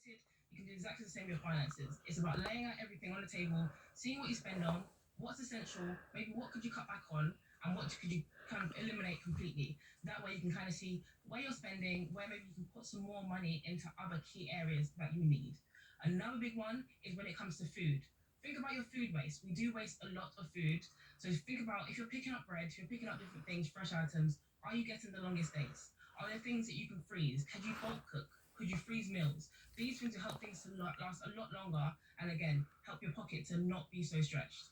You can do exactly the same with your finances. It's about laying out everything on the table, seeing what you spend on, what's essential, maybe what could you cut back on, and what could you kind of eliminate completely. That way you can kind of see where you're spending, where maybe you can put some more money into other key areas that you need. Another big one is when it comes to food. Think about your food waste. We do waste a lot of food. So think about if you're picking up bread, if you're picking up different things, fresh items, are you getting the longest days? Are there things that you can freeze? Could you bulk cook? Could you freeze meals? These things will help things to last a lot longer, and again, help your pocket to not be so stretched.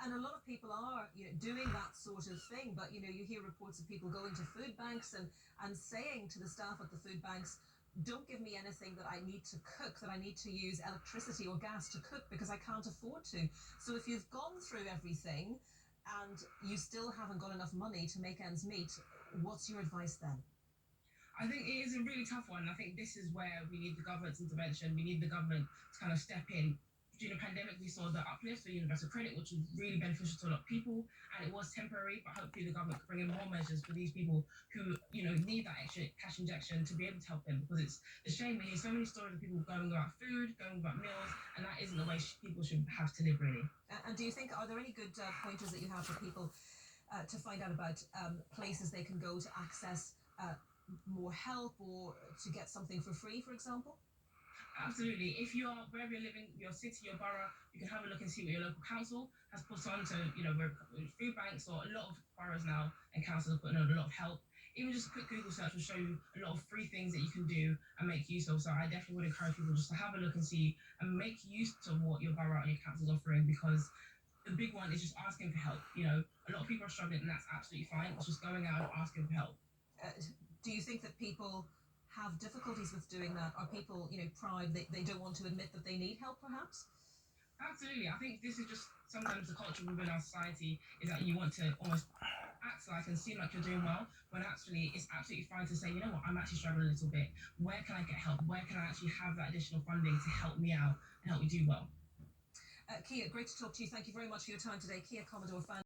And a lot of people are, doing that sort of thing. But you hear reports of people going to food banks and saying to the staff at the food banks, "Don't give me anything that I need to cook, that I need to use electricity or gas to cook because I can't afford to." So if you've gone through everything and you still haven't got enough money to make ends meet, what's your advice then? I think it is a really tough one. I think this is where we need the government's intervention. We need the government to kind of step in. During the pandemic, we saw the uplift for universal credit, which was really beneficial to a lot of people, and it was temporary. But hopefully, the government can bring in more measures for these people who, need that extra cash injection to be able to help them. Because it's a shame we hear so many stories of people going without food, going without meals, and that isn't the way people should have to live, really. And do you think, are there any good pointers that you have for people to find out about places they can go to access more help or to get something for free, for example? Absolutely. If you are wherever you're living, your city, your borough, you can have a look and see what your local council has put on. So, where food banks or a lot of boroughs now and councils are putting on a lot of help. Even just a quick Google search will show you a lot of free things that you can do and make use of. So I definitely would encourage people just to have a look and see and make use of what your borough and your council is offering, because the big one is just asking for help. A lot of people are struggling, and that's absolutely fine. It's just going out and asking for help. Uh, do you think that people have difficulties with doing that? Are people, proud, they don't want to admit that they need help, perhaps? Absolutely. I think this is just sometimes the culture within our society is that you want to almost act like and seem like you're doing well, when actually it's absolutely fine to say, you know what, I'm actually struggling a little bit. Where can I get help? Where can I actually have that additional funding to help me out and help me do well? Kia, great to talk to you. Thank you very much for your time today. Kia Commodore,